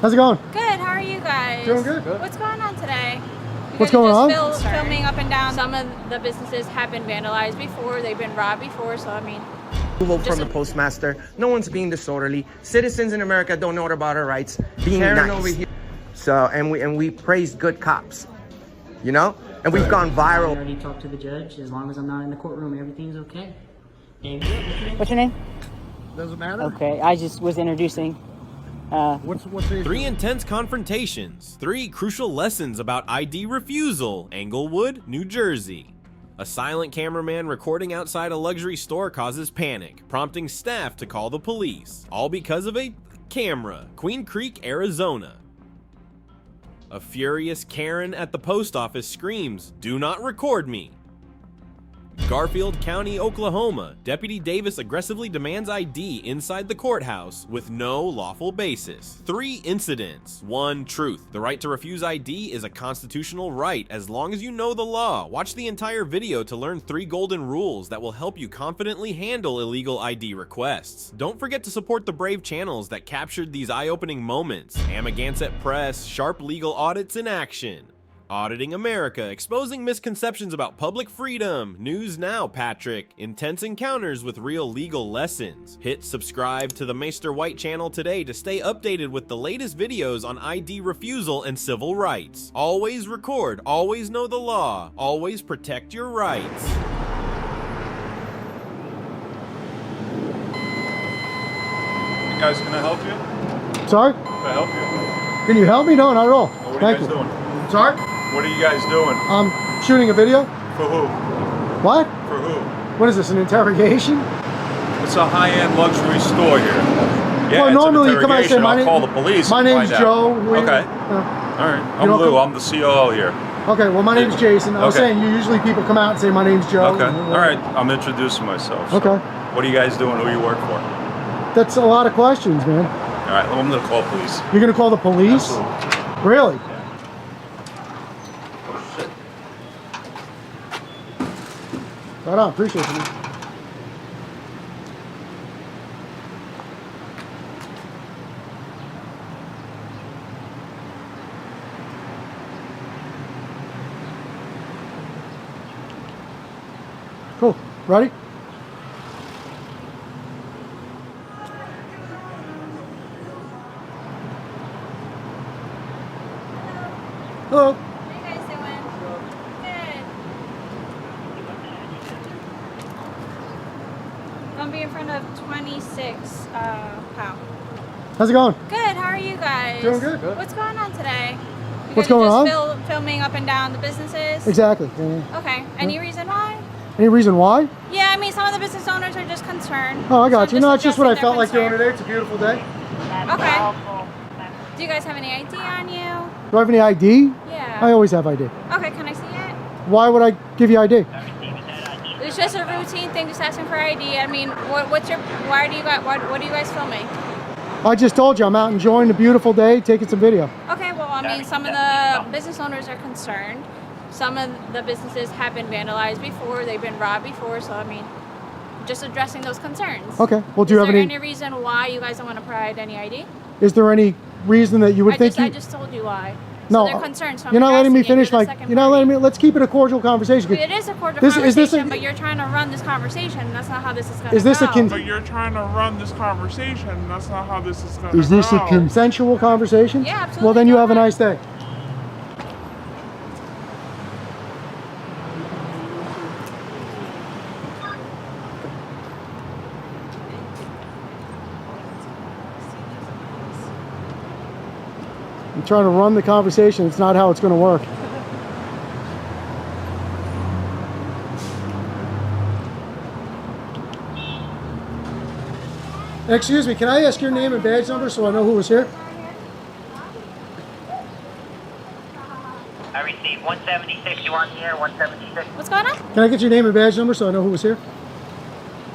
How's it going? Good, how are you guys? Doing good. What's going on today? What's going on? Filming up and down. Some of the businesses have been vandalized before, they've been robbed before, so I mean... Approval from the postmaster. No one's being disorderly. Citizens in America don't know about our rights. Being nice. Over here. So, and we praise good cops, you know? And we've gone viral. I already talked to the judge. As long as I'm not in the courtroom, everything's okay. What's your name? Doesn't matter. Okay, I just was introducing. What's the 3 intense confrontations. 3 crucial lessons about ID refusal. Englewood, New Jersey. A silent cameraman recording outside a luxury store causes panic, prompting staff to call the police. All because of a camera. Queen Creek, Arizona. A furious Karen at the post office screams, "Do not record me." Garfield County, Oklahoma. Deputy Davis aggressively demands ID inside the courthouse with no lawful basis. 3 incidents. 1 truth. The right to refuse ID is a constitutional right as long as you know the law. Watch the entire video to learn 3 golden rules that will help you confidently handle illegal ID requests. Don't forget to support the brave channels that captured these eye-opening moments. Amagansett Press, sharp legal audits in action. Auditing America, exposing misconceptions about public freedom. News Now, Patrick. Intense encounters with real legal lessons. Hit subscribe to the Maester White channel today to stay updated with the latest videos on ID refusal and civil rights. Always record, always know the law, always protect your rights. Hey guys, can I help you? Sorry? Can I help you? Can you help me? No, not at all. What are Thank you you. guys doing? Sorry? What are you guys doing? I'm shooting a video. For who? What? For who? What is this, an interrogation? It's a high-end luxury store here. Yeah, Well, it's normally an you come out and say, interrogation. my I'll call the police. My and name's find Joe. out. We- Okay. All right. I'm don't Lou. come- I'm the COO here. Okay, well, my name's Jason. I was Okay. saying, usually people come out and say, my name's Joe. Okay. All right. I'm introducing myself. So Okay. What are you guys doing? Who do you work for? That's a lot of questions, man. All right. Well, I'm going to call police. You're going to call the police? Absolutely. Really? Right on, appreciate it. Man. Cool. Ready? Hello. How you guys doing? Good. I'm be in front of 26 Powell. How's it going? Good, how are you guys? Doing good. What's going on today? You What's guys going on? just filming up and down the businesses? Exactly. Yeah. Okay, any reason why? Any reason why? Yeah, I mean, some of the business owners are just concerned. Oh, I got So you. No, it's just what I addressing felt like their doing today. It's a beautiful day. concern. Okay. Do you guys have any ID on you? Do I have any ID? Yeah. I always have ID. Okay, can I see it? Why would I give you ID? It's just a routine thing, just asking for ID. I mean, what are you guys filming? I just told you I'm out enjoying the beautiful day, taking some video. Okay, well, I mean, some of the business owners are concerned. Some of the businesses have been vandalized before, they've been robbed before, so I mean, just addressing those concerns. Okay. Well, do you have Is there any? any reason why you guys don't want to provide any ID? Is there any reason that you would think I you? just told you why. No, So they're concerned. So you're not letting me asking you, finish you're my. the second You're not letting party. me. Let's keep it a cordial conversation. It is a cordial Is conversation, this a- but you're trying to run this conversation. That's not how this is going to Is this a go. But you're trying to run this conversation. That's not how this is going to go. Is this a consensual conversation? Yeah, absolutely. Well, then you Go have a ahead. nice day. I'm trying to run the conversation. It's not how it's going to work. Excuse me, can I ask your name and badge number so I know who was here? I received 176. You want here? 176. What's going on? Can I get your name and badge number so I know who was here?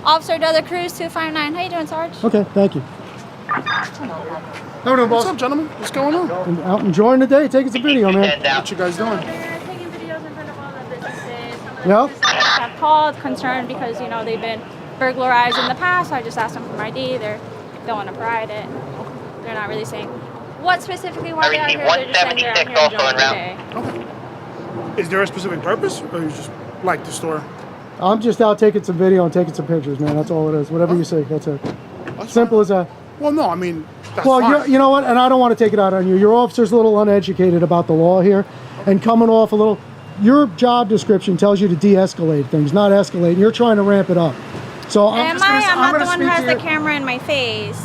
Officer Della Cruz, 259. How you doing, Sarge? Okay, thank you. How doing, boss? What's up, gentlemen? What's going on? I'm out enjoying the day, taking some video, man. What you guys doing? They're taking videos in front of all the businesses. Some of the Yeah. businesses have called, concerned because, you know, they've been burglarized in the past. So I just asked them for my ID. They don't want to provide it. They're not really saying What specifically why I they out received here? They're just saying they're out 176 here also enjoying en the route. day. Is there a specific purpose, or you just like the store? I'm just out taking some video and taking some pictures, man. That's all it is. Whatever you see, that's it. Simple as that. Well, no, I mean, that's Well, fine. you know what? And I don't want to take it out on you. Your officer's a little uneducated about the law here, and coming off a little. Your job description tells you to de-escalate things, not escalate. And you're trying to ramp it up. So I'm just gonna, I'm not the gonna one who speak has to the you. camera in my face.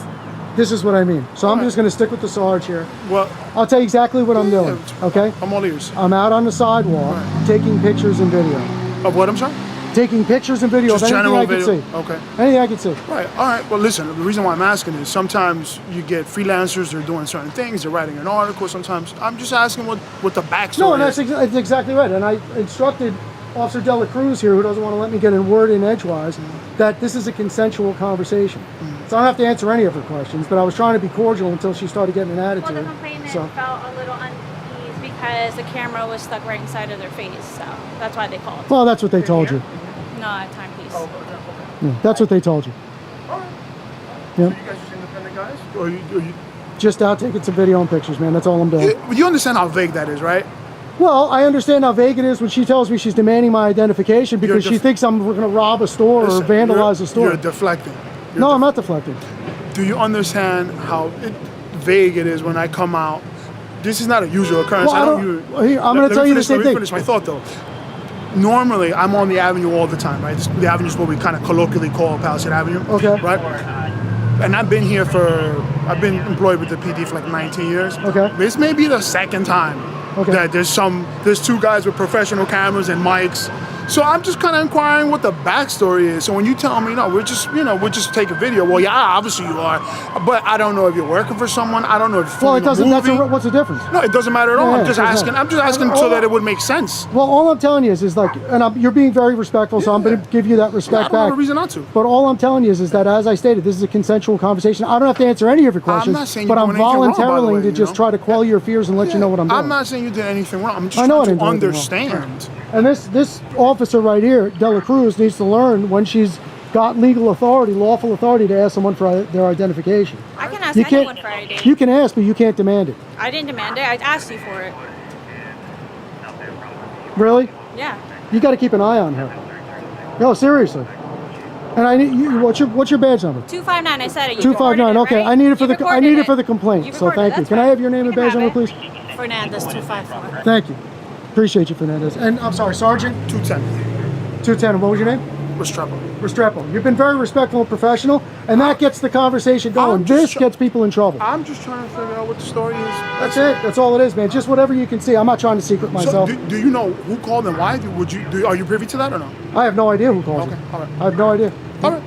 This is what I mean. So I'm just going to stick with the Sarge here. Well, I'll tell you exactly what I'm doing. Okay? I'm all ears. I'm out on the sidewalk taking pictures and video. Of what, I'm sorry? Taking pictures and video Just of anything general I can video? see. Okay. Anything I can see. Right, all right. Well, listen, the reason why I'm asking is sometimes you get freelancers, they're doing certain things, they're writing an article sometimes. I'm just asking what the backstory No, and is. that's exactly right. And I instructed Officer Dela Cruz here, who doesn't want to let me get a word in edgewise, that this is a consensual conversation. So I don't have to answer any of her questions, but I was trying to be cordial until she started getting an attitude. Well, the complainant So- felt a little uneasy because the camera was stuck right inside of their face, so that's why they called. Well, that's what they told you. No, timepiece. Yeah, that's what they told you. All right. Yeah. So you guys just independent guys? Or you Just out taking some video and pictures, man. That's all I'm doing. you understand how vague that is, right? Well, I understand how vague it is when she tells me she's demanding my identification because she thinks I'm going to rob a store or Listen, vandalize a store. You're deflecting. No, I'm not deflecting. Do you understand how vague it is when I come out? This is not a usual occurrence. Well, I'm going to tell you the same Let me thing. finish my thought, though. Normally, I'm on the avenue all the time, right? The avenue is what we kind of colloquially call Palisade Avenue. Okay. Right? And I've been been employed with the PD for like 19 years. Okay. This may be the second time that there's two guys with professional cameras and mics. So I'm just kind of inquiring what the backstory is. So when you tell me, no, we're just take a video. Well, yeah, obviously you are, but I don't know if you're working for someone. I don't know if you're Well, it doesn't. movie. What's the difference? No, it doesn't matter at all. Yeah, I'm just asking. I'm just asking so that it would make sense. Well, all I'm telling you is like, and you're being very respectful, so I'm going to give you that respect I don't have back. a reason not to. But all I'm telling you is that, as I stated, this is a consensual conversation. I don't have to answer any of your questions, not saying but you're I'm doing anything wrong, by the voluntarily way, to you just know? try to quell your fears and let you know what I'm doing. I'm not saying you did anything wrong. I'm just I know I trying didn't to do anything wrong. understand. And this officer right here, Dela Cruz, needs to learn when she's got legal authority, lawful authority to ask someone for their identification. I can ask You can't- anyone for ID. You can ask, but you can't demand it. I didn't demand it. I asked you for it. Really? Yeah. You got to keep an eye on her. No, seriously. And I need you. What's your badge number? 259. I said it. You 259. recorded it, Okay, right? I need it for You the I need it recorded for the complaint. You So recorded it, thank you. that's Can I fine. have your name You and can badge have number, it. please? Fernandez 254. Thank you. Appreciate you, Fernandez. And I'm sorry, Sergeant. 210. 210. What was your name? Restrepo. Restrepo. You've been very respectful and professional, and that gets the conversation going. I'm just This gets people in trouble. I'm just trying to figure out what the story is. That's it. That's all it is, man. Just whatever you can see. I'm not trying to secret myself. So, do you know who called and why? Are you privy to that or no? I have no idea who called Okay, you. all right. I have no idea. All right.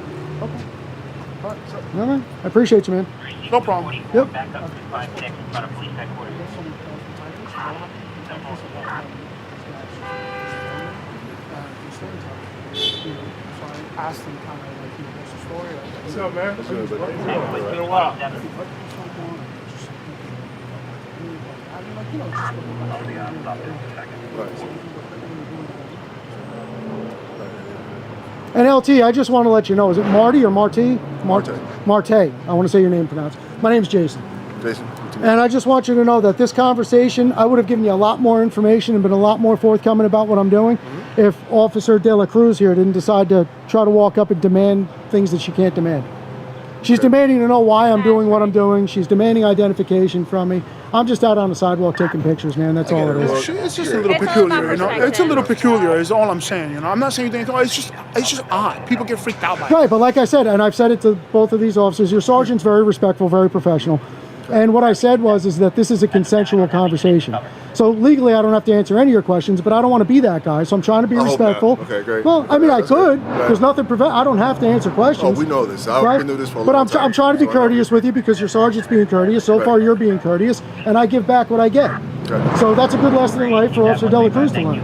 All right. I appreciate you, man. No problem. Yep. Back up 256 in front of police headquarters. I asked him kind of like, what's the story? What's up, man? It's been a while. And LT, I just want to let you know, is it Marty or Marty? Marte. I want to say your name pronounced. My name's Jason. Jason. And I just want you to know that this conversation, I would have given you a lot more information and been a lot more forthcoming about what I'm doing if Officer De La Cruz here didn't decide to try to walk up and demand things that she can't demand. She's demanding to know why I'm doing what I'm doing. She's demanding identification from me. I'm just out on the sidewalk taking pictures, man. That's all it is. It's just a little It's all peculiar, about you know. perspective. It's a little peculiar. Is all I'm saying, you know. I'm not saying anything. It's just odd. People get freaked out by it. Right, but like I said, and I've said it to both of these officers, your sergeant's very respectful, very professional. And what I said is that this is a consensual conversation. So legally, I don't have to answer any of your questions, but I don't want to be that guy. So I'm trying to be respectful. Okay, great. Well, I mean, I That's could. great. Right. There's nothing prevent. I don't have to answer questions. Oh, we know this. I've been doing this for a But long time. I'm trying to be So I know. courteous with you because your sergeant's being courteous. So Right. far, you're being courteous, and I give back what I get. Okay. So that's a good lesson in life for Officer De La Cruz to learn.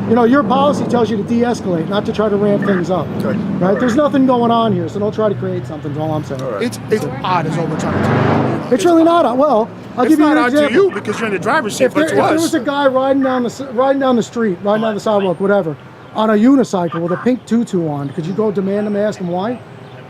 You know, your policy tells you to de-escalate, not to try to ramp things up. Okay. Right? There's nothing going on here, so don't try to create something. Is all I'm saying. All right. It's odd is all we're trying to tell you. It's really not. Well, I'll It's give you not an odd example. to you because you're in the driver's seat, If but there to was us. a guy riding down the street, riding down the sidewalk, whatever, on a unicycle with a pink tutu on, could you go demand him, ask him why?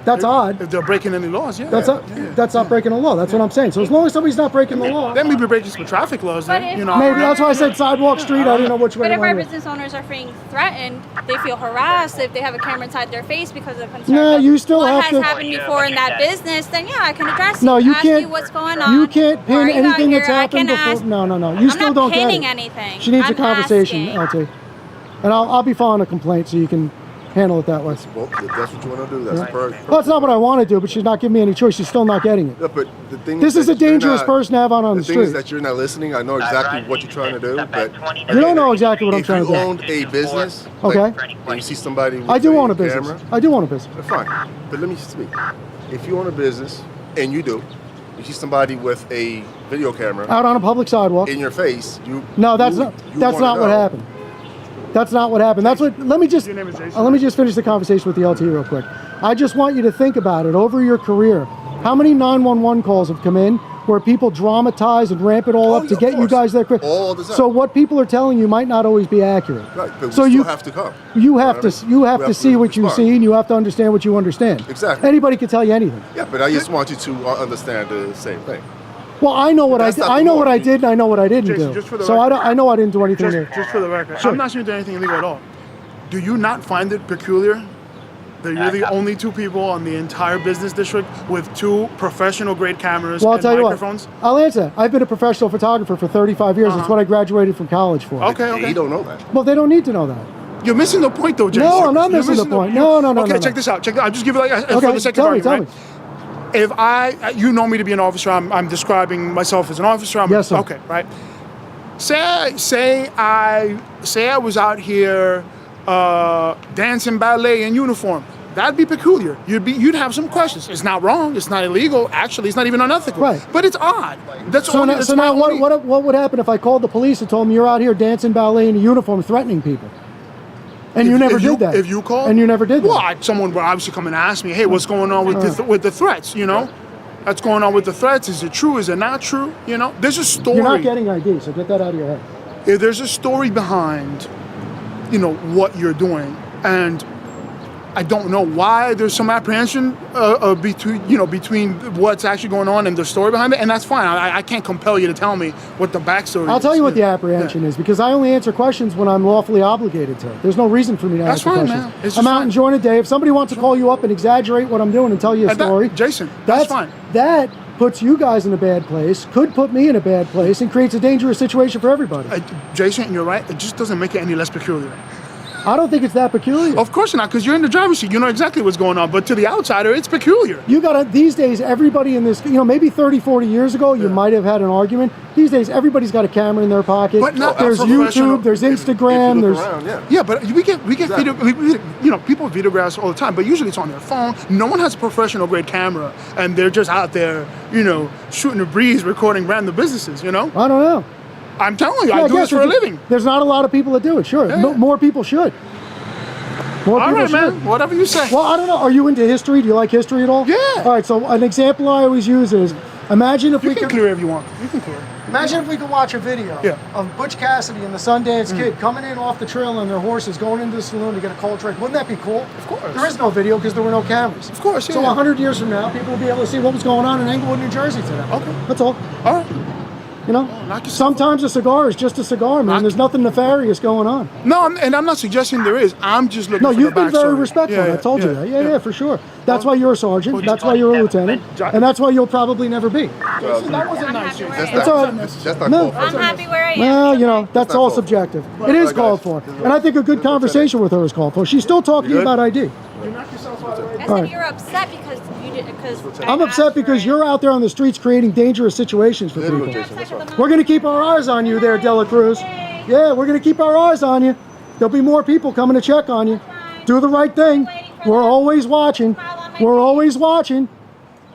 That's odd. If they're breaking any laws, yeah. That's not breaking the law. That's what I'm saying. So as long as somebody's not breaking the law, they may be breaking some traffic laws. But Then, if- you know. maybe that's why I said sidewalk, street. I didn't know which way. But if to our go. business owners are feeling threatened, they feel harassed if they have a camera inside their face because of concern. No, of you still what have has to- happened before in that business, then yeah, I can address No, it. you Ask can't. you what's going on. You can't Why pin are you out anything that's here? I happened can before. ask. No. You I'm still not don't pinning get it. anything. She needs I'm a conversation, asking. LT. And I'll be filing a complaint so you can handle it that way. Well, if that's what you want to do. That's perfect. Well, that's not what I want to do, but she's not giving me any choice. She's still not getting it. Yeah, but the thing This is that a dangerous you're not- person to have on the The thing street. is that you're not listening. I know exactly what you're trying to do, but You don't know exactly what I'm if trying you to do. owned a business, Okay. and you see somebody with I do a own a business. camera, I do own a business. fine. But let me speak. If you own a business, and you do, you see somebody with a video camera Out on a public sidewalk. in your face, No, that's you- not. you That's wanna not what know. happened. That's not what happened. That's what. Let me just. Your name is Jason? Let me just finish the conversation with the LT real quick. I just want you to think about it over your career. How many 911 calls have come in where people dramatize and ramp it all up to yeah, get of you course. guys there quick? All the time. So what people are telling you might not always be accurate. Right, but So we you still have to come. You have to. You have We to see what you respond. see, and you have to understand what you understand. Exactly. Anybody can tell you anything. Yeah, but I just want you to understand the same thing. Well, I know what That's not I the know law. what I did, and I know what I didn't Jason, do. just for the So record. I know I didn't do anything there. Just for the record, Sure. I'm not saying you did anything illegal at all. Do you not find it peculiar that you're the only two people on the entire business district with two professional grade cameras Well, I'll and tell you microphones? what. I'll answer that. I've been a professional photographer for 35 years. That's what I graduated from college for. Okay. You don't know that. Well, they don't need to know that. You're missing the point, though, Jason. No, I'm not missing the point. No. Okay, no. check this out. I'll just give you for Okay, the sake of tell me. argument, right? If you know me to be an officer, I'm describing myself as an officer. Yes, sir. Okay, right. Say I was out here dancing ballet in uniform. That'd be peculiar. You'd have some questions. It's not wrong. It's not illegal. Actually, it's not even unethical. Right. But it's odd. That's So only, now, that's so my now only- what would happen if I called the police and told them you're out here dancing ballet in a uniform threatening people? And you never did that. If you called? And you never did that. Well, someone would obviously come and ask me, hey, what's going on with the threats, you know? That's going on with the threats. Is it true? Is it not true? You know? There's a story. You're not getting ID, so get that out of your head. If there's a story behind, what you're doing. And I don't know why there's some apprehension between what's actually going on and the story behind it, and that's fine. I can't compel you to tell me what the backstory is. I'll tell you what the apprehension is, because I only answer questions when I'm lawfully obligated to. There's no reason for me to That's answer fine, questions. man. It's just I'm out fine. enjoying a day. If somebody wants to call you up and exaggerate what I'm doing and tell you a And that- story, Jason, that's fine. That puts you guys in a bad place, could put me in a bad place, and creates a dangerous situation for everybody. Jason, you're right. It just doesn't make it any less peculiar. I don't think it's that peculiar. Of course not, because you're in the driver's seat. You know exactly what's going on. But to the outsider, it's peculiar. You got to, these days, everybody in this, maybe 30, 40 years ago, you might have had an argument. These days, everybody's got a camera in their pocket. But not there's professional. YouTube, there's Instagram, If you there's... look around, yeah. Yeah, but we get video, people videographs all the time, but usually it's on their phone. No one has a professional grade camera, and they're just out there, shooting the breeze, recording random businesses, I don't know. I'm telling you, Yeah, I do guess this for a there's- living. There's not a lot of people that do it, sure. Yeah. More people should. More All people right, should. man, whatever you say. Well, I don't know. Are you into history? Do you like history at all? Yeah. All right, so an example I always use is, imagine if You we can could... clear if you want. You can clear. Imagine if we could watch a video of Butch Cassidy and the Sundance Kid coming in off the trail on their horses, going into the saloon to get a cold drink. Wouldn't that be cool? Of course. There is no video because there were no cameras. Of course, yeah. So 100 years from now, people will be able to see what was going on in Englewood, New Jersey today. Okay. That's all. All right. knock yourself Sometimes a cigar is just a cigar, man. There's nothing nefarious going on. No, and I'm not suggesting there is. I'm just looking for you've the been very backstory. respectful. I told you that. Yeah, for sure. That's why you're a sergeant. That's why you're a lieutenant. Jack- And that's why you'll probably never be. That wasn't nice. That's all right. That's not No. called I'm for. happy where I am. Well, that's not all called for. subjective. It is called for. And I think a good conversation with her is called for. She's still talking to you good? about ID. I All said right. you're upset because you did because I'm upset because you're out there on the streets creating dangerous situations for people. We're going to keep our eyes on you there, Dela Cruz. Yeah, we're going to keep our eyes on you. There'll be more people coming to check on you. Do the right thing. We're always watching. We're always watching.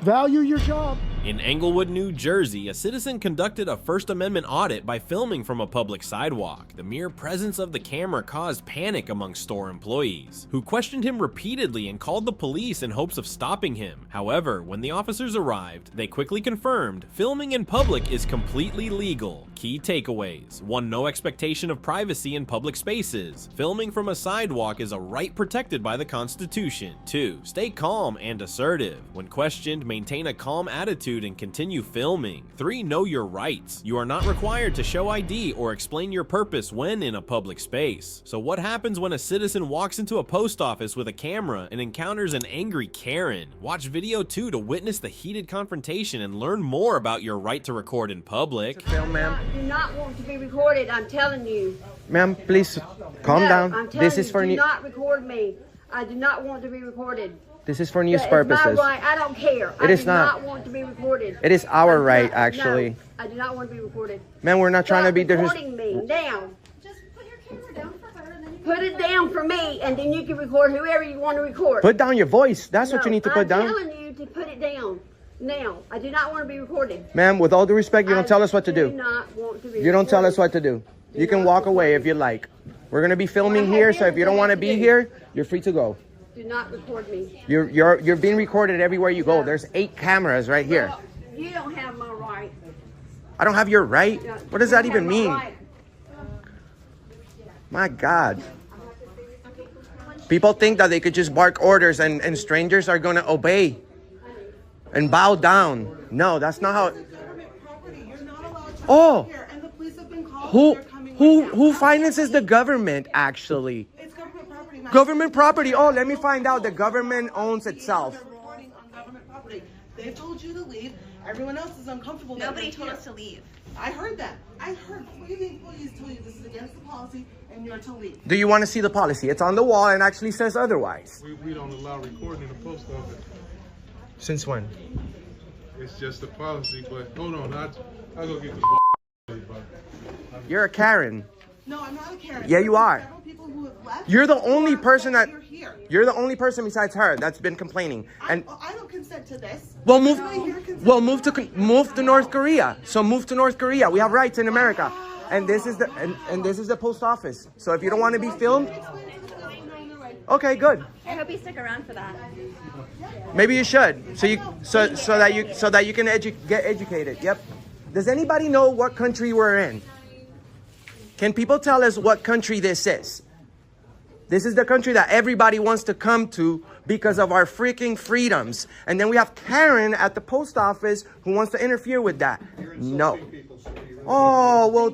Value your job. In Englewood, New Jersey, a citizen conducted a First Amendment audit by filming from a public sidewalk. The mere presence of the camera caused panic among store employees, who questioned him repeatedly and called the police in hopes of stopping him. However, when the officers arrived, they quickly confirmed filming in public is completely legal. Key takeaways: 1. No expectation of privacy in public spaces. Filming from a sidewalk is a right protected by the Constitution. 2. Stay calm and assertive. When questioned, maintain a calm attitude and continue filming. 3. Know your rights. You are not required to show ID or explain your purpose when in a public space. So what happens when a citizen walks into a post office with a camera and encounters an angry Karen? Watch video 2 to witness the heated confrontation and learn more about your right to record in public. Film, ma'am. I do not want to be recorded, I'm telling you. Ma'am, please calm No, down. I'm telling This is you, for do new. not record me. I do not want to be recorded. This is for news That is purposes. my right. I don't care. It I is do not. want to be recorded. It is our I do right, not- actually. No, I do not want to be recorded. Ma'am, we're not trying to be Stop disrespectful. recording me now. Just put your camera down for her, and then you put it down for me, and then you can record whoever you want to record. Put down your voice. That's what No, you need to put down. I'm telling you to put it down now. I do not want to be recorded. Ma'am, with all due respect, you don't tell us what to I do. do not want to be You don't tell us recorded. what to do. You can walk away if you like. We're gonna be filming here, so if you don't want to be here, you're free to go. Do not record me. You're being recorded everywhere you go. There's 8 cameras right here. Well, you don't have my right. I don't have your right. Yeah, What does you that have even my mean? right. My God. People think that they could just bark orders and strangers are gonna obey and bow down. No, that's not how. Oh, who finances the government actually? It's government property. Government property. Oh, let me find out. The government owns itself. Recording on government property. They told you to leave. Everyone else is uncomfortable. Nobody told us to leave. I heard that. I heard 3 of the employees tell you this is against the policy and you're to leave. Do you want to see the policy? It's on the wall and actually says otherwise. We don't allow recording in the post office. Since when? It's just a policy, but hold on, I'll go get the You're a Karen. No, I'm not a Karen. Yeah, you are. Several people who have left. You're the only person that. You're here. You're the only person besides her that's been complaining. And I don't consent to this. well, move to North Korea. So move to North Korea. We have rights in America, and this is the post office. So if you don't want to be filmed, okay, good. I hope you stick around for that. Maybe you should. So that you can get educated. Yep. Does anybody know what country we're in? Can people tell us what country this is? This is the country that everybody wants to come to because of our freaking freedoms. And then we have Karen at the post office who wants to interfere with that. No. Oh, well,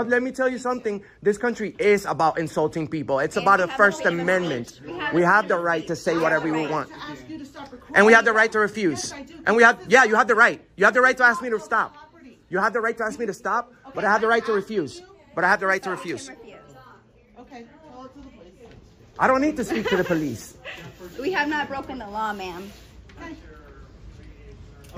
let me tell you something. This country is about insulting people. It's about the First Amendment. We have the right to say whatever we want. And we have the right to refuse. And you have the right. You have the right to ask me to stop. You have the right to ask me to stop, but I have the right to refuse. Okay, tell it to the police. I don't need to speak to the police. We have not broken the law, ma'am.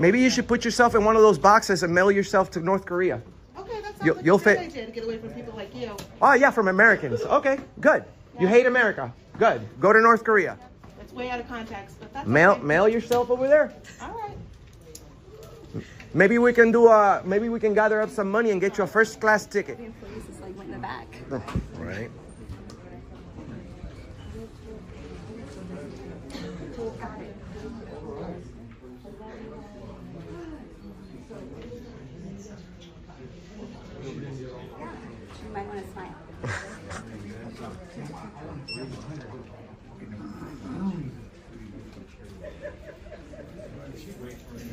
Maybe you should put yourself in one of those boxes and mail yourself to North Korea. Okay, that's You'll a good fit. idea to get away from people like you. Oh, yeah, from Americans. Okay, good. You hate America. Good. Go to North Korea. It's way out of context, but that's Mail yourself over there. All right. Maybe we can gather up some money and get you a first-class ticket. The employees just like went in the back. Right. You might want to smile.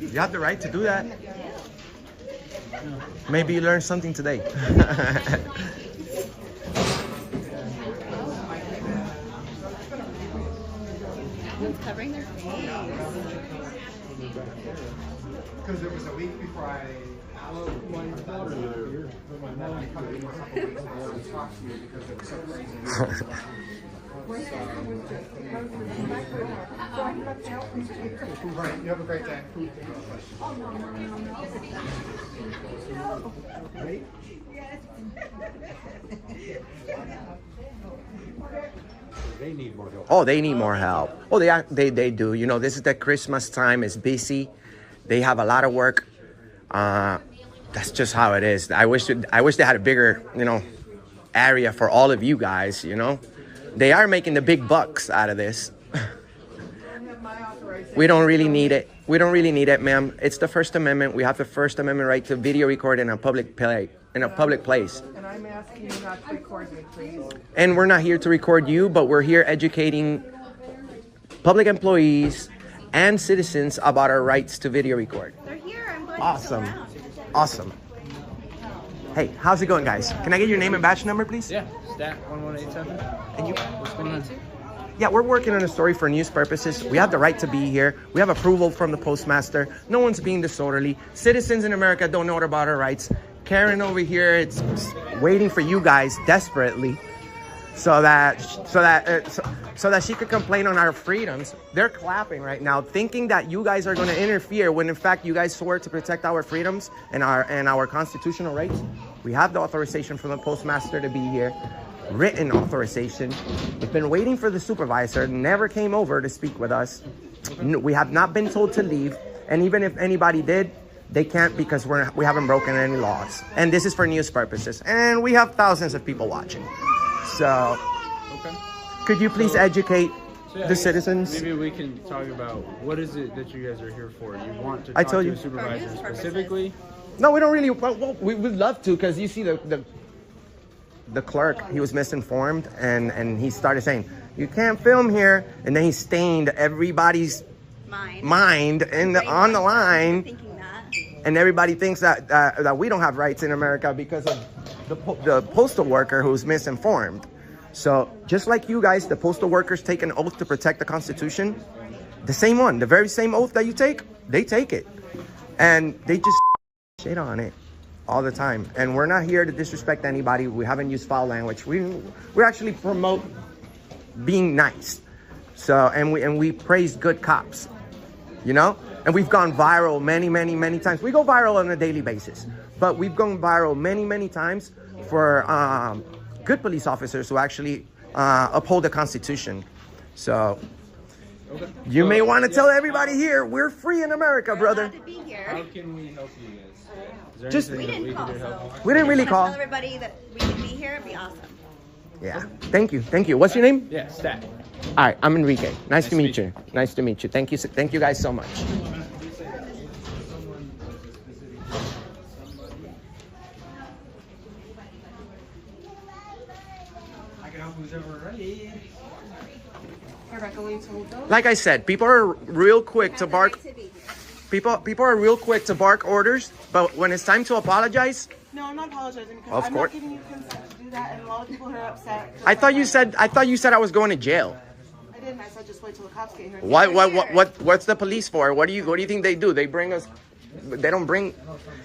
You have the right to do that. Maybe you learned something today. Everyone's covering their face. Because it was a week before I my daughter here, but my mom couldn't talk to you because it was so crazy. Right, you have a great day. They need more help. Oh, they need more help. Oh, they do. You know, this is the Christmas time. It's busy. They have a lot of work. That's just how it is. I wish they had a bigger, area for all of you guys, They are making the big bucks out of this. We don't really need it. We don't really need it, ma'am. It's the First Amendment. We have the First Amendment right to video record in a public place. And I'm asking you not to record me, please. And we're not here to record you, but we're here educating public employees and citizens about our rights to video record. They're here. I'm glad Awesome. you're still around. Awesome. Hey, how's it going, guys? Can I get your name and badge number, please? Yeah, stat 1187. And you? What's going on? Yeah, we're working on a story for news purposes. We have the right to be here. We have approval from the postmaster. No one's being disorderly. Citizens in America don't know about our rights. Karen over here, it's waiting for you guys desperately, so that she could complain on our freedoms. They're clapping right now, thinking that you guys are going to interfere when in fact you guys swore to protect our freedoms and our constitutional rights. We have the authorization from the postmaster to be here. Written authorization. We've been waiting for the supervisor, never came over to speak with us. We have not been told to leave, and even if anybody did, they can't because we haven't broken any laws. And this is for news purposes, and we have thousands of people watching. So, could you please educate the citizens? Maybe we can talk about what is it that you guys are here for. You want to I talk told to you. a supervisor specifically? No, we don't really. Well, we would love to, because you see the clerk, he was misinformed, and he started saying, you can't film here, and then he stained everybody's mind on the line, and everybody thinks that we don't have rights in America because of the postal worker who's misinformed. So just like you guys, the postal workers take an oath to protect the Constitution, the same one, the very same oath that you take, they take it, and they just shit on it all the time. And we're not here to disrespect anybody. We haven't used foul language. We actually promote being nice. So and we praise good cops, and we've gone viral many times. We go viral on a daily basis, but we've gone viral many times for good police officers who actually uphold the Constitution. So you may want to tell everybody here, we're free in America, brother. How can we help you guys? We didn't call, so We didn't really call. Tell everybody that we can be here. It'd be awesome. Yeah. Thank you. What's your name? Yeah, Stat. All right, I'm Enrique. Nice to meet you. Nice to meet you. Thank you guys so much. Like I said, people are real quick to bark. People are real quick to bark orders, but when it's time to apologize. No, I'm not apologizing because Of I'm course. not giving you consent to do that, and a lot of people are upset. I thought you said I was going to jail. I didn't. I said just wait till the cops get here. What's the police for? What do you think they do? They don't bring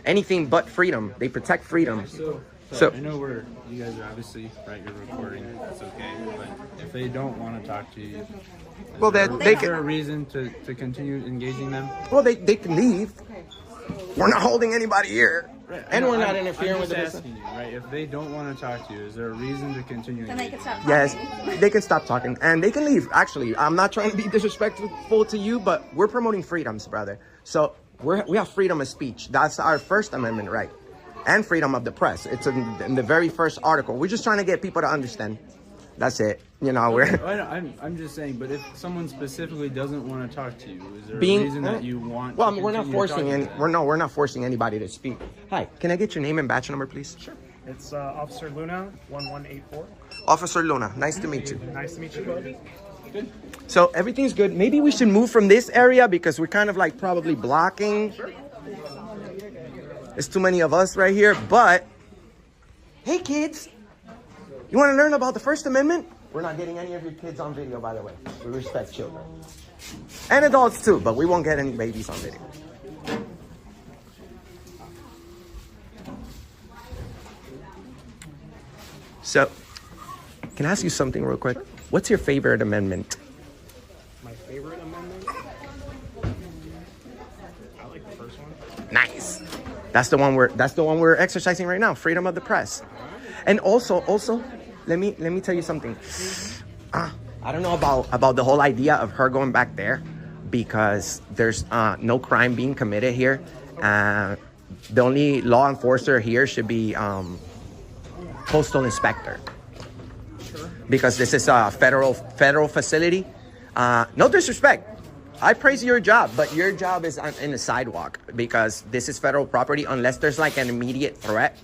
anything but freedom. They protect freedom. So I know you guys are obviously right. You're recording. That's okay. But if they don't want to talk to you, well, is they there a reason to continue engaging them? Well, they can leave. We're not holding anybody here, and we're not interfering with the business. Asking you, right? If they don't want to talk to you, is there a reason to continue? Then they can stop talking. Yes, they can stop talking and they can leave. Actually, I'm not trying to be disrespectful to you, but we're promoting freedoms, brother. So we have freedom of speech. That's our First Amendment right, and freedom of the press. It's in the very first article. We're just trying to get people to understand. That's it. I'm just saying, but if someone specifically doesn't want to talk to you, is there a reason that you want? Well, we're not forcing we're not forcing anybody to speak. Hi, can I get your name and badge number, please? Sure. It's Officer Luna, 1184. Officer Luna, nice to meet you. Nice to meet you, buddy. Good. So everything's good. Maybe we should move from this area because we're kind of like probably blocking. There's too many of us right here, but hey kids, you want to learn about the First Amendment? We're not getting any of your kids on video, by the way. We respect children. And adults too, but we won't get any babies on video. So, can I ask you something real quick? Sure. What's your favorite amendment? My favorite amendment? I like the first one. Nice. That's the one we're exercising right now, freedom of the press. And also, let me tell you something. I don't know about the whole idea of her going back there because there's no crime being committed here. the only law enforcer here should be postal inspector, because this is a federal facility. No disrespect, I praise your job, but your job is in the sidewalk, because this is federal property. Unless there's like an immediate threat,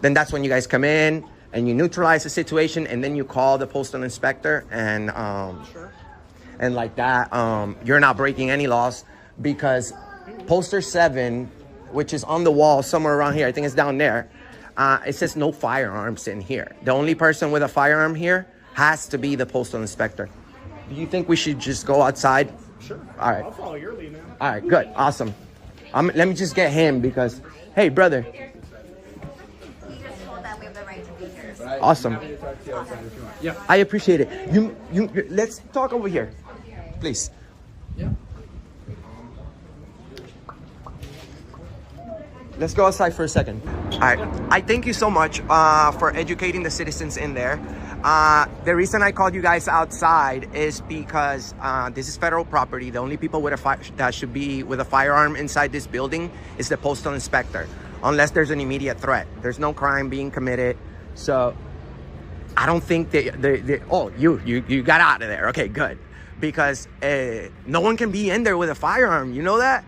then that's when you guys come in and you neutralize the situation, and then you call the postal inspector, and and like that, you're not breaking any laws, because poster 7, which is on the wall somewhere around here, I think it's down there, it says no firearms in here. The only person with a firearm here has to be the postal inspector. Do you think we should just go outside? Sure. All right. I'll follow your lead, man. All right, good, awesome. Let me just get him, because, hey, brother. He just told that we have the right to be here. Awesome. Yeah. I appreciate it. You let's talk over here, please. Yeah. Let's go outside for a second. All right. I thank you so much for educating the citizens in there. The reason I called you guys outside is because this is federal property. The only people with that should be with a firearm inside this building is the postal inspector, unless there's an immediate threat. There's no crime being committed, so I don't think that oh, you got out of there. Okay, good, because no one can be in there with a firearm. You know that?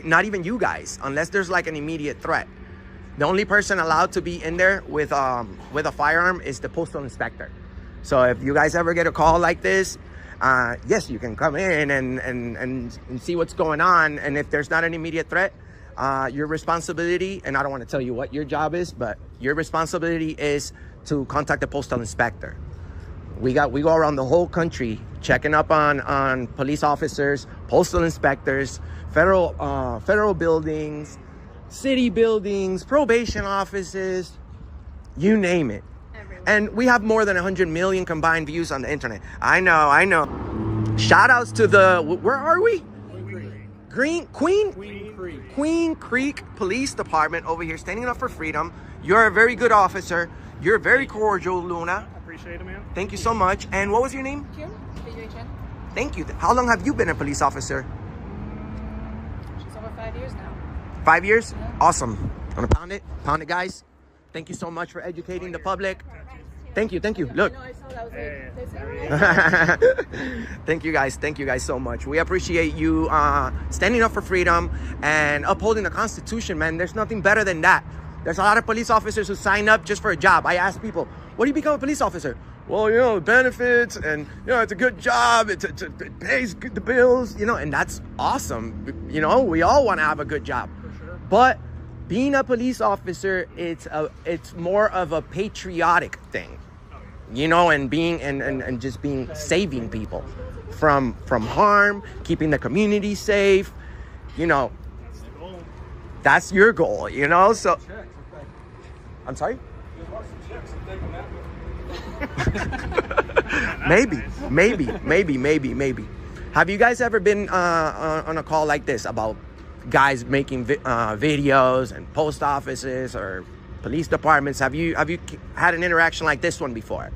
Not even you guys, unless there's like an immediate threat. The only person allowed to be in there with a firearm is the postal inspector. So if you guys ever get a call like this, yes, you can come in and see what's going on. And if there's not an immediate threat, your responsibility, and I don't want to tell you what your job is, but your responsibility is to contact the postal inspector. We go around the whole country checking up on police officers, postal inspectors, federal buildings, city buildings, probation offices, you name it. Everywhere. And we have more than 100 million combined views on the internet. I know. Shout outs to where are we? Queen Creek Police Department over here, standing up for freedom. You're a very good officer. You're very cordial, Luna. Appreciate it, man. Thank you so much. And what was your name? Kim. Thank you. How long have you been a police officer? She's over 5 years now. 5 years? Yeah. Awesome. Gonna pound it, guys. Thank you so much for educating the public. Thank you. Look. Thank you guys so much. We appreciate you standing up for freedom and upholding the Constitution, man. There's nothing better than that. There's a lot of police officers who sign up just for a job. I ask people, what do you become a police officer? Well, benefits, and it's a good job. It pays the bills, and that's awesome. We all want to have a good job. For sure. But being a police officer, it's more of a patriotic thing, and being and just being saving people from harm, keeping the community safe. That's your goal, So, I'm sorry. maybe. Have you guys ever been on a call like this about guys making videos and post offices or police departments? Have you had an interaction like this one before?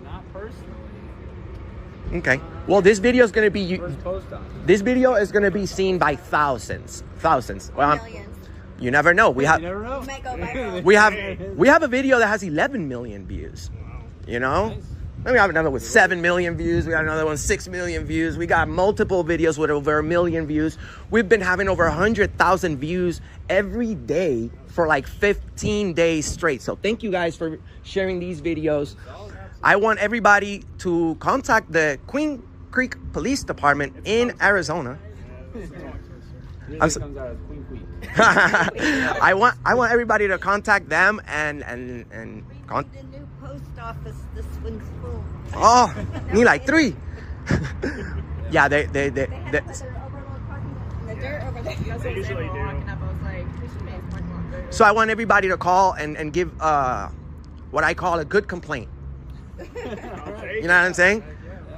Not personally. Okay. Well, this video is going to be this video is going to be seen by thousands. Well, Millions. you never know. We have You might go viral. we have a video that has 11 million views. Then we have another with 7 million views. We got another one 6 million views. We got multiple videos with over 1 million views. We've been having over 100,000 views every day for like 15 days straight. So thank you guys for sharing these videos. I want everybody to contact the Queen Creek Police Department in Arizona. I want everybody to contact them and The new post office, this one's full. oh, need like 3. Yeah, they The dirt over there. They usually do. Walking up, I was like, we should make one longer. So I want everybody to call and give what I call a good complaint. Okay. You know what I'm saying?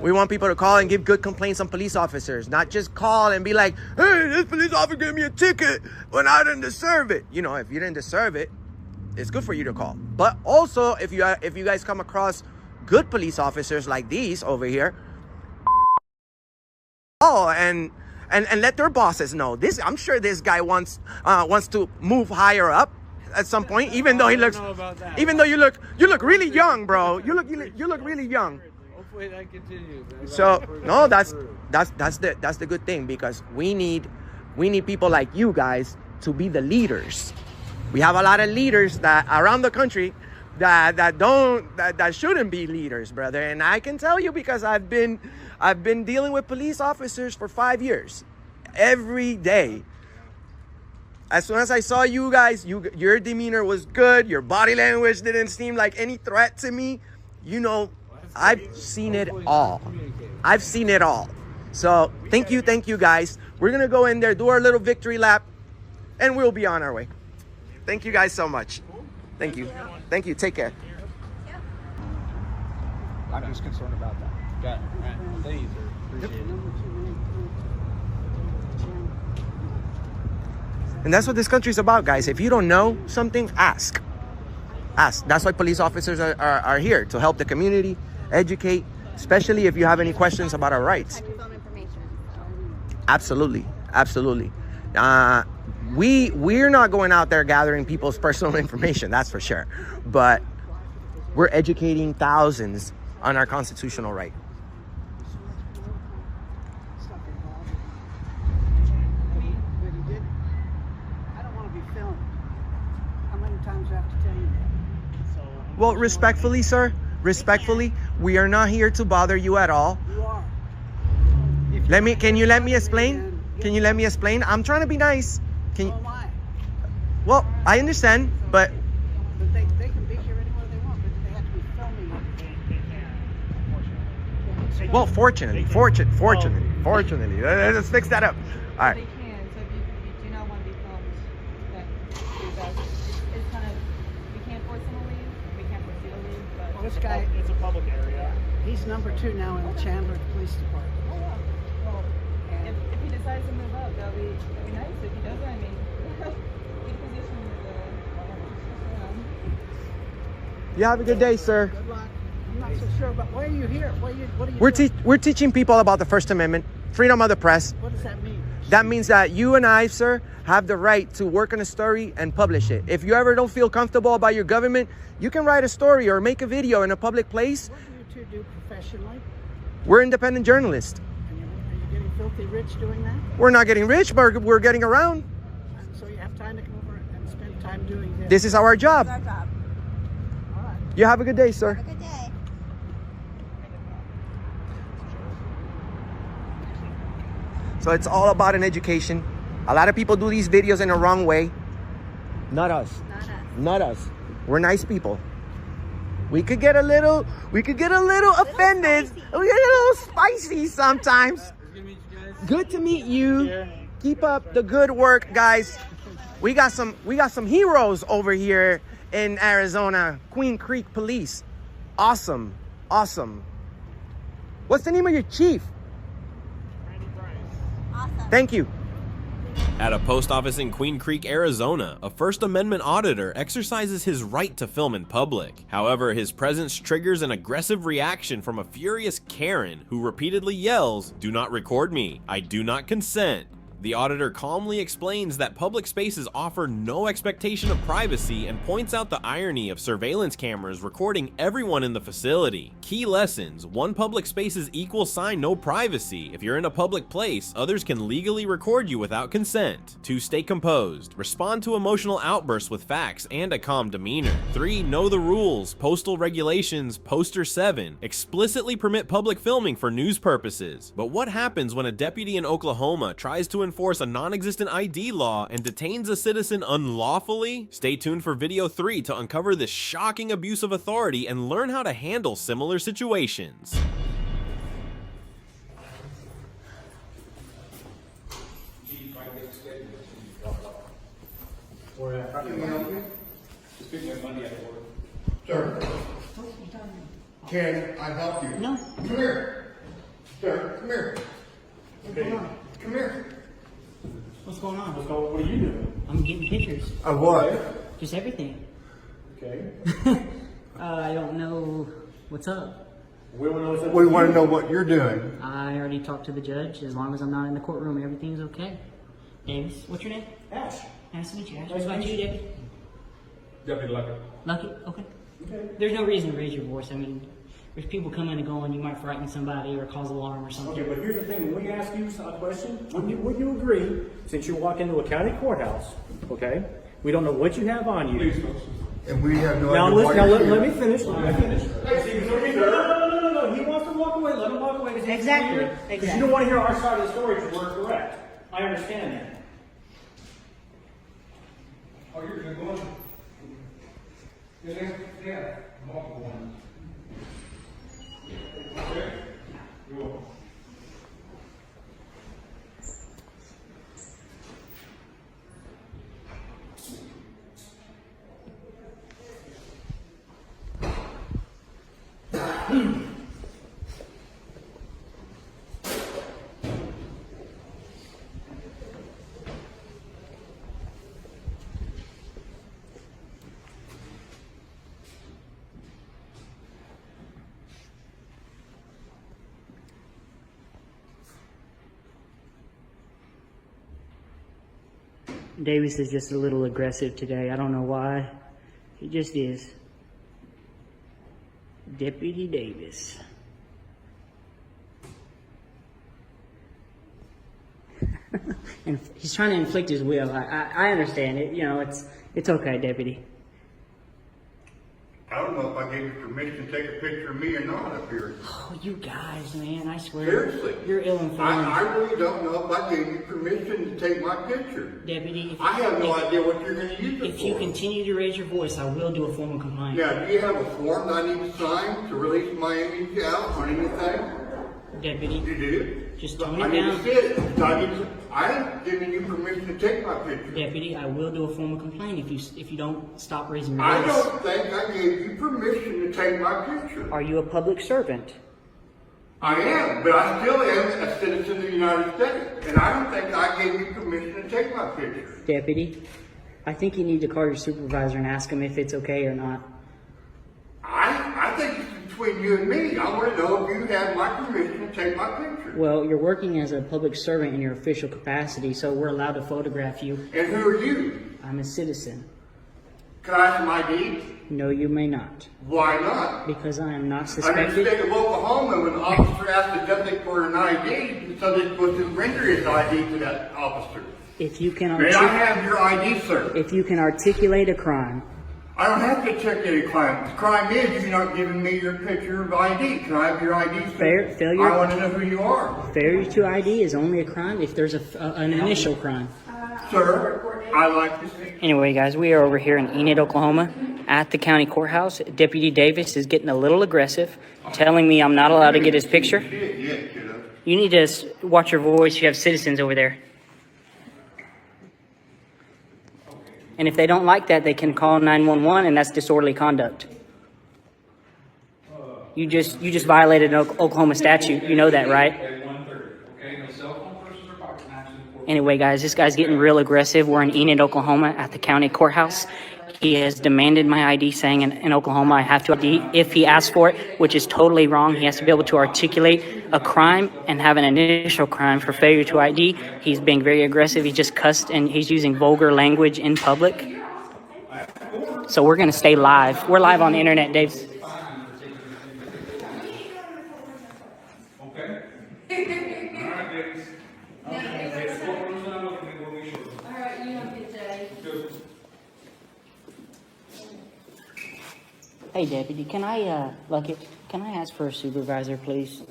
We want people to call and give good complaints on police officers, not just call and be like, hey, this police officer gave me a ticket when I didn't deserve it. If you didn't deserve it, it's good for you to call. But also, if you guys come across good police officers like these over here, and and let their bosses know. I'm sure this guy wants to move higher up at some point, even though he looks, even though you look really young, bro. You look really young. Hopefully that continues. So no, that's the good thing, because we need people like you guys to be the leaders. We have a lot of leaders that around the country that shouldn't be leaders, brother. And I can tell you, because I've been dealing with police officers for 5 years, every day. As soon as I saw you guys, your demeanor was good. Your body language didn't seem like any threat to me. You know, I've seen it all. I've seen it all. So thank you guys. We're gonna go in there, do our little victory lap, and we'll be on our way. Thank you guys so much. Thank you. Thank you. Take care. I'm just concerned about that. Got it. All right. Thank you, sir. Appreciate it. And that's what this country's about, guys. If you don't know something, ask. Ask. That's why police officers are here, to help the community, educate, especially if you have any questions about our rights. Absolutely. Absolutely. We're not going out there gathering people's personal information, that's for sure. But we're educating thousands on our constitutional right. Well, respectfully, sir, respectfully, we are not here to bother you at all. You are. Can you let me explain? Can you let me explain? I'm trying to be nice. Can you? Well, I understand, but They can be here anywhere they want, but they have to be filming. well, fortunately, let's fix that up. All right. They can, so if you do not want to be filmed, then do that. It's kind of, we can't force them to leave, we can't force you to leave, but Well, this guy, it's a public area. he's number 2 now in the Chandler Police Department. Well, if he decides to move up, that'll be nice. If he doesn't, I mean, good position You have a good day, sir. Good luck. I'm not so sure, but why are you here? What are you We're doing? we're teaching people about the First Amendment, freedom of the press. What does that mean? That means that you and I, sir, have the right to work on a story and publish it. If you ever don't feel comfortable about your government, you can write a story or make a video in a public place. What do you two do professionally? We're independent journalists. Are you getting filthy rich doing that? We're not getting rich, but we're getting around. And so you have time to come over and spend time doing this? This is our job. All right. You have a good day, sir. Have a good day. So it's all about an education. A lot of people do these videos in the wrong way. Not us. Not us. We're nice people. We could get a little offended. We get a little spicy sometimes. Good to meet you. Keep up the good work, guys. We got some heroes over here in Arizona. Queen Creek Police. Awesome. Awesome. What's the name of your chief? Thank you. At a post office in Queen Creek, Arizona, a First Amendment auditor exercises his right to film in public. However, his presence triggers an aggressive reaction from a furious Karen who repeatedly yells, "Do not record me. I do not consent." The auditor calmly explains that public spaces offer no expectation of privacy and points out the irony of surveillance cameras recording everyone in the facility. Key lessons: 1 public spaces equal sign no privacy. If you're in a public place, others can legally record you without consent. 2. Stay composed. Respond to emotional outbursts with facts and a calm demeanor. 3. Know the rules. Postal regulations, poster 7. Explicitly permit public filming for news purposes. But what happens when a deputy in Oklahoma tries to enforce a non-existent ID law and detains a citizen unlawfully? Stay tuned for video 3 to uncover this shocking abuse of authority and learn how to handle similar situations. Sir, can I help you? No. Come here. Sir, come here. Come here. What's going on? What are you doing? I'm getting pictures. Of what? Just everything. Okay. I don't know what's up. We want to know what you're doing. I already talked to the judge. As long as I'm not in the courtroom, everything's okay. Davis, what's your name? Ash. Nice to meet you, Ash. What about you, Deputy? Deputy Lucky. Lucky? Okay. There's no reason to raise your voice. I mean, there's people coming and going. You might frighten somebody or cause alarm or something. Okay, but here's the thing. When we ask you a question, would you agree, since you walk into a county courthouse, okay, we don't know what you have on you. And we have no Now, idea listen, why now you're let here. me finish. Let me finish. No. He wants to walk away. Let him walk away. Exactly. Because you don't want to hear our side of the story because we're correct. I understand that. Oh, you're gonna go on? Yeah. Multiple ones. Okay? You're welcome. Davis is just a little aggressive today. I don't know why. He just is. Deputy Davis. And he's trying to inflict his will. I understand it. You know, it's okay, Deputy. I don't know if I gave you permission to take a picture of me or not up here. Oh, you guys, man, I swear. Seriously. You're ill-informed. I really don't know if I gave you permission to take my picture. Deputy, I have no idea what you're going to use it for. If you continue to raise your voice, I will do a formal complaint. Now, do you have a form that I need to sign to release my image out on anything? Deputy. You do? Just tone I it need down. to see it. I ain't giving you permission to take my picture. Deputy, I will do a formal complaint if you don't stop raising your I voice. don't think I gave you permission to take my picture. Are you a public servant? I am, but I still am a citizen of the United States, and I don't think I gave you permission to take my picture. Deputy, I think you need to call your supervisor and ask him if it's okay or not. I think it's between you and me. I want to know if you have my permission to take my picture. Well, you're working as a public servant in your official capacity, so we're allowed to photograph you. And who are you? I'm a citizen. Can I have some ID? No, you may not. Why not? Because I am not I'm in the suspected. state of Oklahoma when the officer asks the deputy for an ID, so they're supposed to render his ID to that officer. If you can May I have your ID, sir? If you can articulate a crime. I don't have to check any crime. The crime is you're not giving me your picture of ID. Can I have your ID, sir? Failure. I want to know who you are. Failure to ID is only a crime if there's an initial crime. Sir, I like to see. Anyway, guys, we are over here in Enid, Oklahoma, at the county courthouse. Deputy Davis is getting a little aggressive, telling me I'm not allowed to get his picture. You need to watch your voice. You have citizens over there. And if they don't like that, they can call 911, and that's disorderly conduct. You just violated an Oklahoma statute. You know that, right? Anyway, guys, this guy's getting real aggressive. We're in Enid, Oklahoma, at the county courthouse. He has demanded my ID, saying in Oklahoma I have to ID if he asks for it, which is totally wrong. He has to be able to articulate a crime and have an initial crime for failure to ID. He's being very aggressive. He just cussed and he's using vulgar language in public. So we're going to stay live. We're live on the internet, Dave. Hey, Deputy, can I ask for a supervisor, please?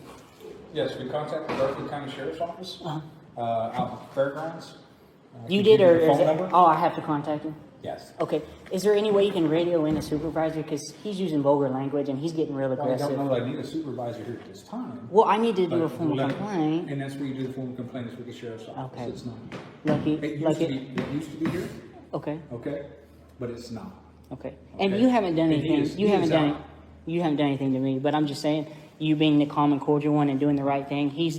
Yes, we contacted the Garfield County Sheriff's Office out at the fairgrounds. You did, or phone is it, number? oh, I have to contact him? Yes. Okay. Is there any way you can radio in a supervisor? Because he's using vulgar language and he's getting real Well, I aggressive. don't know that I need a supervisor here at this time. Well, I need to do a But formal we'll complaint. And that's where you do the formal complaint is with the Sheriff's Office. Okay. It's not. It used to be here. Okay. Okay. But it's not. Okay. And you haven't done And he anything. is- You he haven't is done. out. You haven't done anything to me. But I'm just saying, you being the calm and cordial one and doing the right thing, he's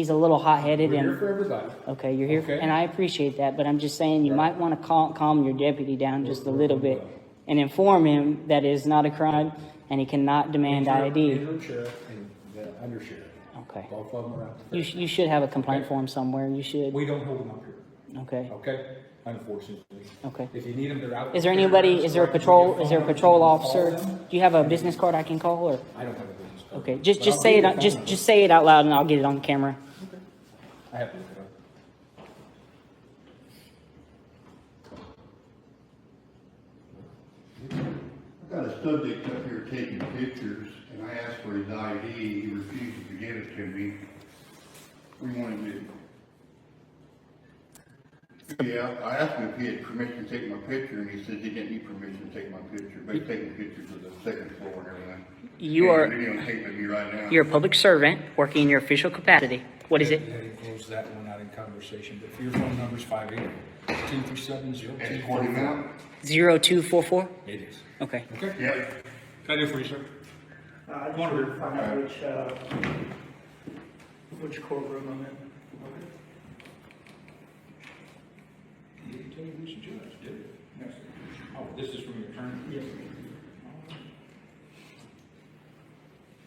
a little hot-headed. We're and here for everybody. Okay, you're here, Okay. and I appreciate that. But I'm just saying, you might want to calm your deputy down just a little bit. and inform him that it is not a crime and he cannot demand ID. Interim sheriff and the undersheriff. Okay. Both of them are out. You should have a complaint form somewhere. You should. We don't hold them up here. Okay. Okay? Unfortunately. Okay. If you need them, they're out. Is there anybody? Is there a patrol officer? Do you have a business card I can call? Or I don't have a business card. okay, just say it. Just say it out loud, and I'll get it on camera. Okay. I have to look it up. I've got a subject up here taking pictures, and I asked for his ID. He refused to give it to me. We wanted to. Yeah, I asked him if he had permission to take my picture, and he said he didn't need permission to take my picture, but he's taking pictures of the second floor and everything. You are. Videotaping of me right now. You're a public servant working in your official capacity. What is it? Heading close that one out in conversation, but your phone number's 58-237-0244. It's 40 now? 0244? It is. Okay. Okay? Yeah. Can I do it for you, sir? I just wanted to find out which courtroom I'm in. You didn't tell me who's the judge, did you? Yes. Oh, this is from your attorney? Yes.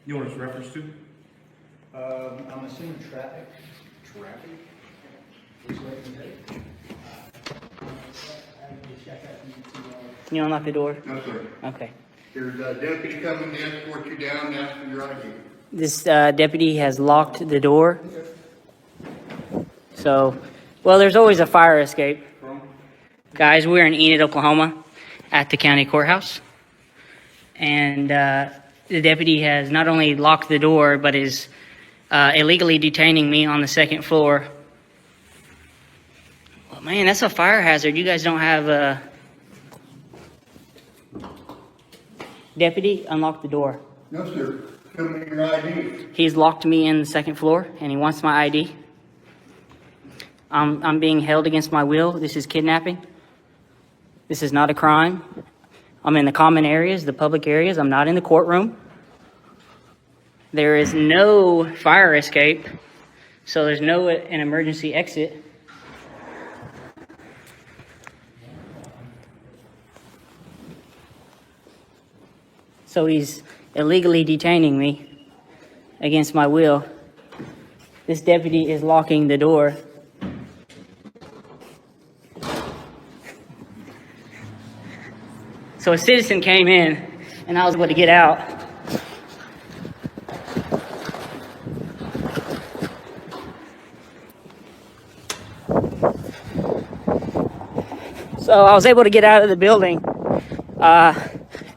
You want us reference to? I'm assuming traffic. Traffic? Which way is it? Can you unlock the door? No, sir. Okay. There's a deputy coming to escort you down and ask for your ID. This deputy has locked the door. So, well, there's always a fire escape. Guys, we're in Enid, Oklahoma at the county courthouse. And the deputy has not only locked the door, but is illegally detaining me on the second floor. Well, man, that's a fire hazard. You guys don't have a... Deputy, unlock the door. No, sir. Show me your ID. He's locked me in the second floor, and he wants my ID. I'm being held against my will. This is kidnapping. This is not a crime. I'm in the common areas, the public areas. I'm not in the courtroom. There is no fire escape, so there's no an emergency exit. So he's illegally detaining me against my will. This deputy is locking the door. So a citizen came in, and I was able to get out. So I was able to get out of the building.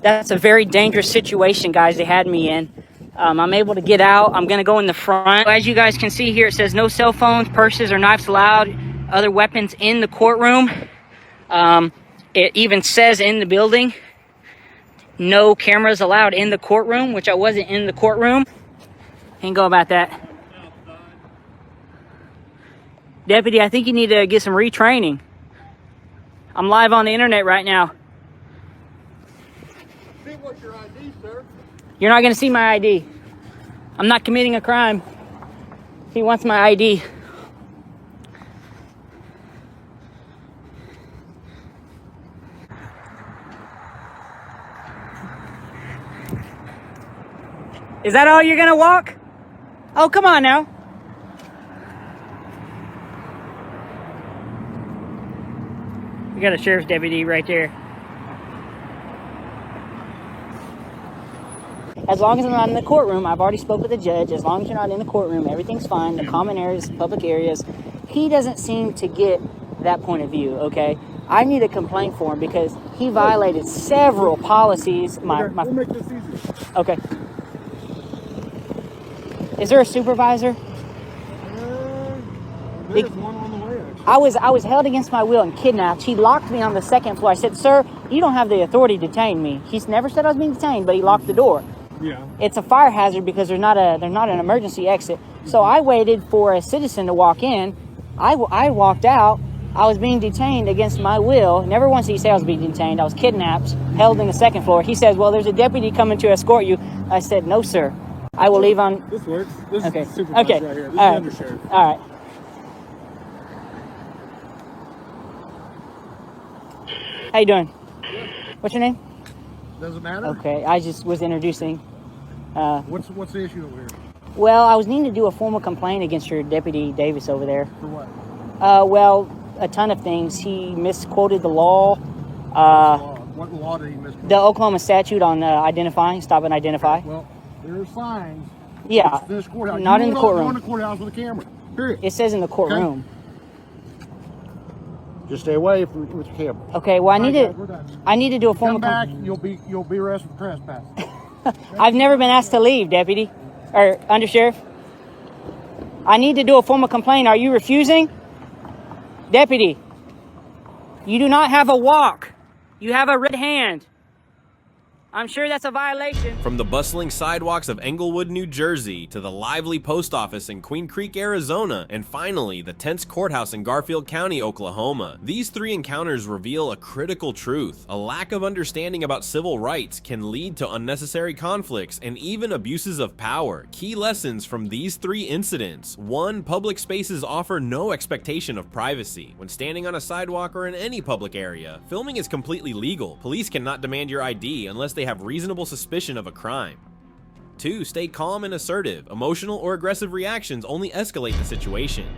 That's a very dangerous situation, guys, they had me in. I'm able to get out. I'm going to go in the front. As you guys can see here, it says no cell phones, purses, or knives allowed. Other weapons in the courtroom. It even says in the building, no cameras allowed in the courtroom, which I wasn't in the courtroom. Ain't go about that. Deputy, I think you need to get some retraining. I'm live on the internet right now. See what's your ID, sir? You're not going to see my ID. I'm not committing a crime. He wants my ID. Is that all you're going to walk? Oh, come on now. We got a sheriff's deputy right there. As long as I'm not in the courtroom, I've already spoke with the judge. As long as you're not in the courtroom, everything's fine. The common areas, public areas. He doesn't seem to get that point of view, okay? I need a complaint for him because he violated several policies. We'll make this easy. Okay. Is there a supervisor? There's one on the way, actually. I was held against my will and kidnapped. He locked me on the second floor. I said, sir, you don't have the authority to detain me. He's never said I was being detained, but he locked the door. Yeah. It's a fire hazard because there's not an emergency exit. So I waited for a citizen to walk in. I walked out. I was being detained against my will. Never once did he say I was being detained. I was kidnapped, held in the second floor. He says, well, there's a deputy coming to escort you. I said, no, sir. I will leave on... This works. This okay. is the supervisor okay. right here. This All is the undersheriff. All right. How you doing? What's your name? Does it matter? Okay, I just was introducing. What's the issue over here? Well, I was needing to do a formal complaint against your Deputy Davis over there. For what? Well, a ton of things. He misquoted the law. What law did he misquote? The Oklahoma statute on identifying, stop and identify. Well, there are signs. Yeah, This courthouse. not You in the will courtroom. Go in the courthouse with a camera. Period. It says in the courtroom. Just stay away from with your camera. Okay, well, I need to do a formal Come back, you'll be arrested for trespass. I've never been asked to leave, Deputy or Undersheriff. I need to do a formal complaint. Are you refusing? Deputy, you do not have a walk. You have a red hand. I'm sure that's a violation. From the bustling sidewalks of Englewood, New Jersey, to the lively post office in Queen Creek, Arizona, and finally, the tense courthouse in Garfield County, Oklahoma, these three encounters reveal a critical truth. A lack of understanding about civil rights can lead to unnecessary conflicts and even abuses of power. Key lessons from these three incidents. 1. Public spaces offer no expectation of privacy. When standing on a sidewalk or in any public area, filming is completely legal. Police cannot demand your ID unless they have reasonable suspicion of a crime. 2. Stay calm and assertive. Emotional or aggressive reactions only escalate the situation.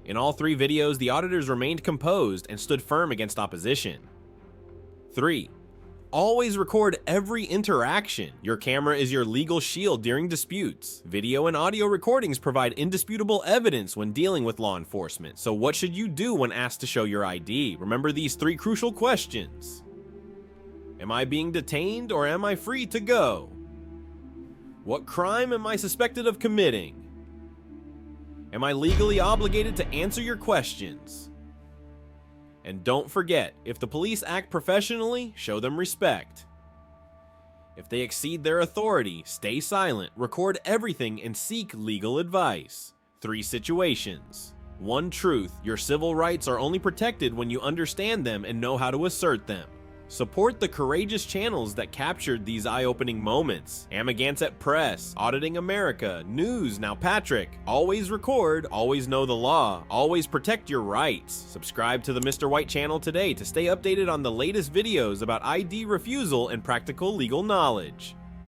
In all three videos, the auditors remained composed and stood firm against opposition. 3. Always record every interaction. Your camera is your legal shield during disputes. Video and audio recordings provide indisputable evidence when dealing with law enforcement. So what should you do when asked to show your ID? Remember these three crucial questions. Am I being detained or am I free to go? What crime am I suspected of committing? Am I legally obligated to answer your questions? And don't forget, if the police act professionally, show them respect. If they exceed their authority, stay silent, record everything, and seek legal advice. 3 situations. 1 truth, your civil rights are only protected when you understand them and know how to assert them. Support the courageous channels that captured these eye-opening moments. Amagansett Press, Auditing America, News, Now Patrick. Always record, always know the law, always protect your rights. Subscribe to the Mr. White channel today to stay updated on the latest videos about ID refusal and practical legal knowledge.